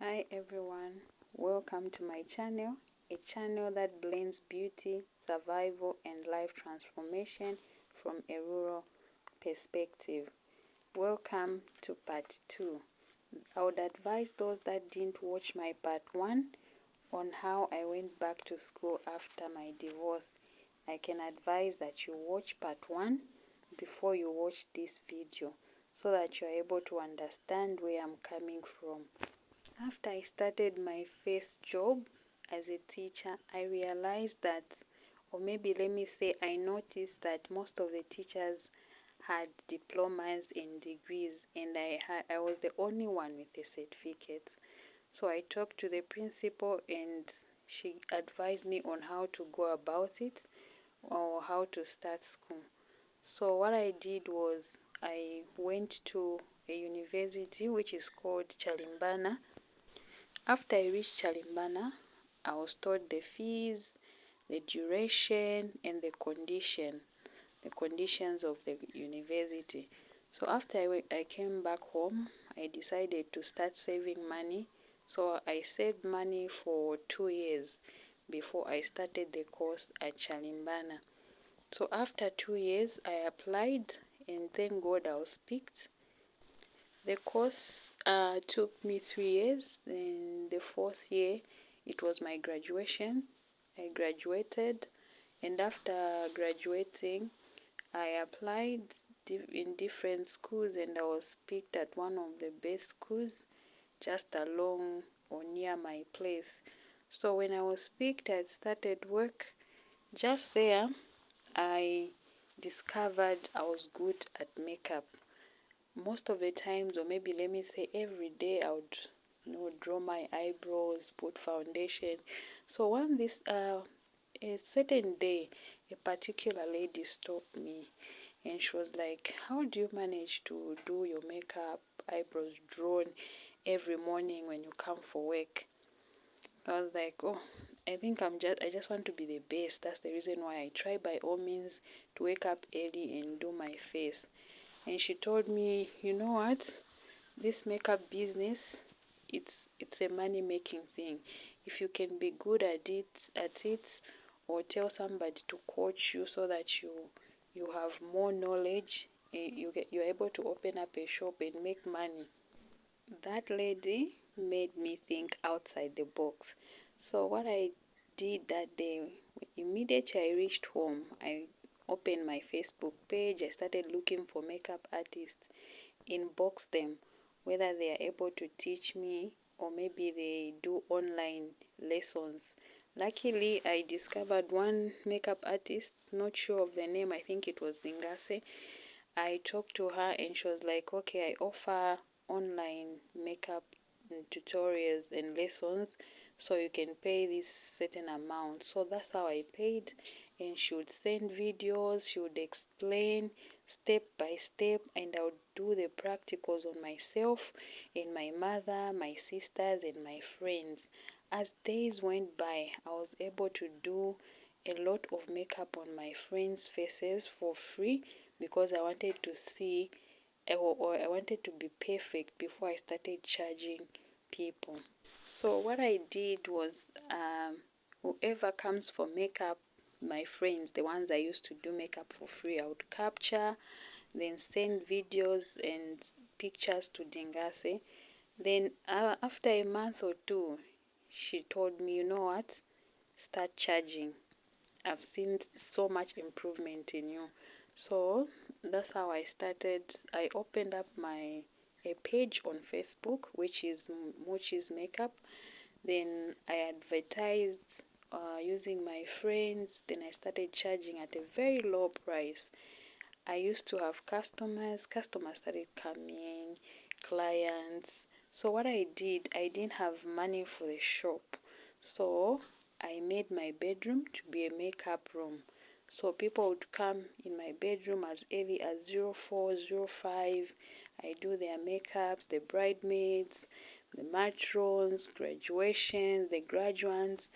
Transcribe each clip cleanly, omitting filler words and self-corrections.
Hi everyone, welcome to my channel, a channel that blends beauty, survival and life transformation from a rural perspective. Welcome to part 2. I would advise those that didn't watch my part 1 on how I went back to school after my divorce. I can advise that you watch part 1 before you watch this video so that you're able to understand where I'm coming from. After I started my first job as a teacher, I realized that, or maybe let me say, I noticed that most of the teachers had diplomas and degrees, and I was the only one with a certificate. So I talked to the principal, and she advised me on how to go about it or how to start school. So what I did was I went to a university which is called Chalimbana. After I reached Chalimbana, I was told the fees, the duration, and the conditions of the university. So after I came back home, I decided to start saving money. So I saved money for 2 years before I started the course at Chalimbana. So after 2 years, I applied, and thank God I was picked. The course took me 3 years. In the 4th year, it was my graduation. I graduated, and after graduating, I applied in different schools, and I was picked at one of the best schools just along or near my place. So when I was picked, I started work. Just there, I discovered I was good at makeup. Most of the times, or maybe let me say every day, I would draw my eyebrows, put foundation. So a certain day, a particular lady stopped me, and she was like, how do you manage to do your makeup, eyebrows drawn every morning when you come for work? I was like, oh, I just want to be the best. That's the reason why I try by all means to wake up early and do my face. And she told me, you know what, this makeup business, it's a money making thing. If you can be good at it, or tell somebody to coach you so that you have more knowledge, you're able to open up a shop and make money. That lady made me think outside the box. So what I did that day, immediately I reached home, I opened my Facebook page. I started looking for makeup artists, inbox them, whether they are able to teach me or maybe they do online lessons. Luckily, I discovered one makeup artist, not sure of the name, I think it was Dingase. I talked to her and she was like, okay, I offer online makeup tutorials and lessons, so you can pay this certain amount. So that's how I paid, and she would send videos, she would explain step by step, and I would do the practicals on myself and my mother, my sisters, and my friends. As days went by, I was able to do a lot of makeup on my friends' faces for free because I wanted to see, or I wanted to be perfect before I started charging people. So what I did was, whoever comes for makeup, my friends, the ones I used to do makeup for free, I would capture, then send videos and pictures to Dingase. Then after a month or two, she told me, you know what, start charging. I've seen so much improvement in you. So that's how I started. I opened up a page on Facebook, which is Mochi's Makeup. Then I advertised using my friends. Then I started charging at a very low price. I used to have customers started coming, clients. So what I did, I didn't have money for the shop. So I made my bedroom to be a makeup room. So people would come in my bedroom as early as 04, 05. I do their makeups, the bridesmaids, the matrons, graduations, the graduates.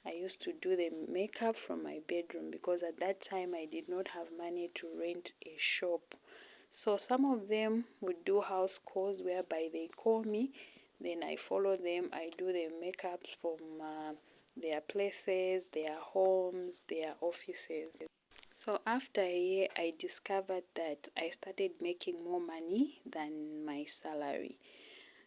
I used to do the makeup from my bedroom because at that time I did not have money to rent a shop. So some of them would do house calls whereby they call me, Then I follow them. I do the makeups from their places, their homes, their offices. So after a year, I discovered that I started making more money than my salary.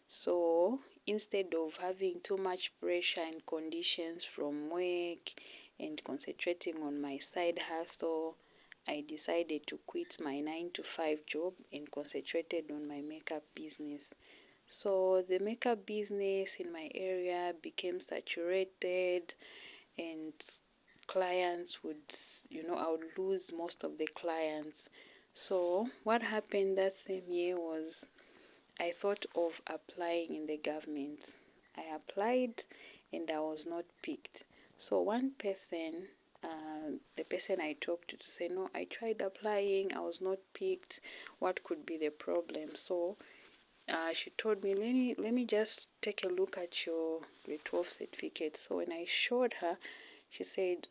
So instead of having too much pressure and conditions from work and concentrating on my side hustle, I decided to quit my 9 to 5 job and concentrated on my makeup business. So the makeup business in my area became saturated, and clients would, I would lose most of the clients. So what happened that same year was I thought of applying in the government. I applied and I was not picked. So one person, the person I talked to say, no, I tried applying, I was not picked. What could be the problem? So she told me, let me just take a look at your grade 12 certificate. So when I showed her, she said,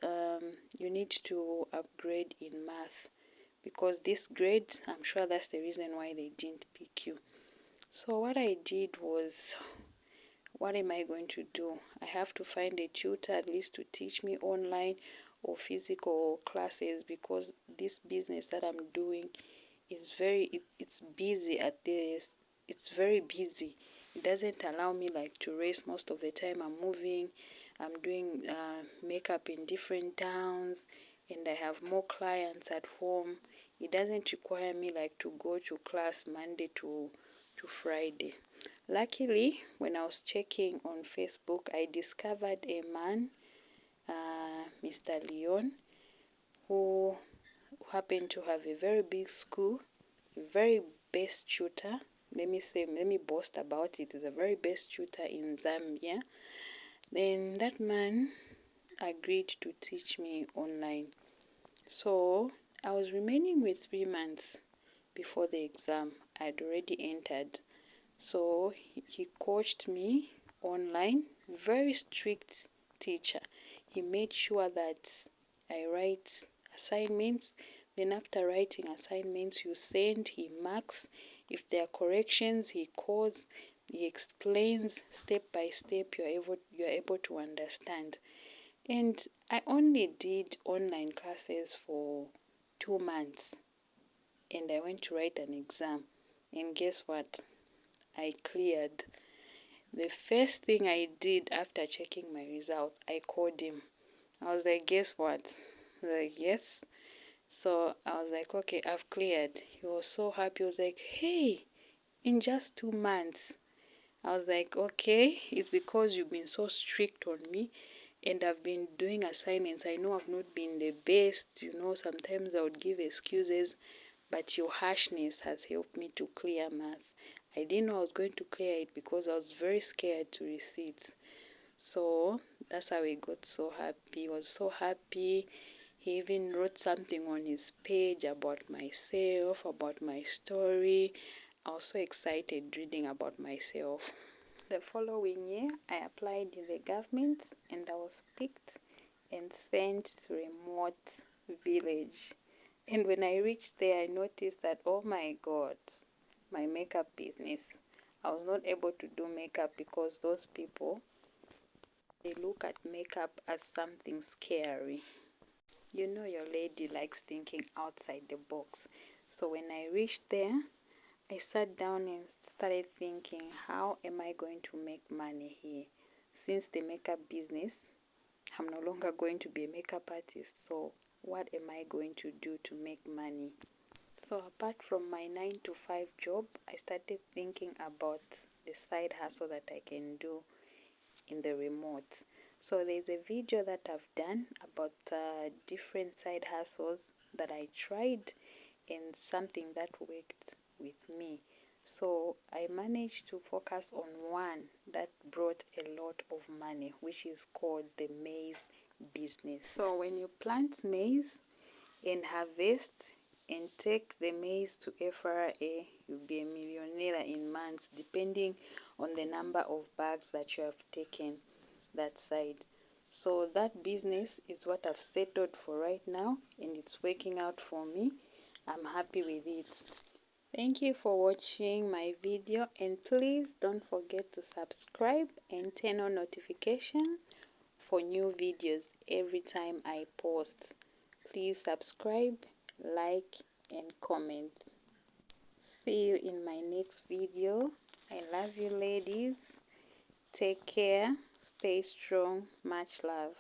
you need to upgrade in math because this grade, I'm sure that's the reason why they didn't pick you. So what I did was, what am I going to do? I have to find a tutor at least to teach me online or physical classes, because this business that I'm doing is it's busy at this. It's very busy. It doesn't allow me like to rest most of the time. I'm moving. I'm doing makeup in different towns, and I have more clients at home. It doesn't require me like to go to class Monday to Friday. Luckily, when I was checking on Facebook, I discovered a man, Mr. Leon, who happened to have a very big school, a very best tutor. Let me boast about it. He's a very best tutor in Zambia. Then that man agreed to teach me online. So I was remaining with 3 months before the exam. I'd already entered. So he coached me online, very strict teacher. He made sure that I write assignments. Then after writing assignments, you send, he marks. If there are corrections, he calls, he explains step by step. You're able to understand. And I only did online classes for 2 months, and I went to write an exam. And guess what? I cleared. The first thing I did after checking my results, I called him. I was like, guess what? He was like, yes. So I was like, okay, I've cleared. He was so happy. He was like, hey, in just 2 months. I was like, okay, it's because you've been so strict on me and I've been doing assignments. I know I've not been the best. Sometimes I would give excuses, but your harshness has helped me to clear math. I didn't know I was going to clear it because I was very scared to receipt. So that's how he got so happy. He was so happy. He even wrote something on his page about myself, about my story. I was so excited reading about myself. The following year, I applied in the government and I was picked and sent to a remote village. And when I reached there, I noticed that, oh my God, my makeup business. I was not able to do makeup because those people, they look at makeup as something scary. Your lady likes thinking outside the box. So when I reached there, I sat down and started thinking, how am I going to make money here? Since the makeup business, I'm no longer going to be a makeup artist. So what am I going to do to make money? So apart from my 9 to 5 job, I started thinking about the side hustle that I can do in the remote. So there's a video that I've done about different side hustles that I tried and something that worked with me. So I managed to focus on one that brought a lot of money, which is called the maize business. So when you plant maize and harvest and take the maize to FRA, you'll be a millionaire in months, depending on the number of bags that you have taken that side. So that business is what I've settled for right now, and it's working out for me. I'm happy with it. Thank you for watching my video, and please don't forget to subscribe and turn on notification for new videos every time I post. Please subscribe, like, and comment. See you in my next video. I love you, ladies. Take care. Stay strong. Much love.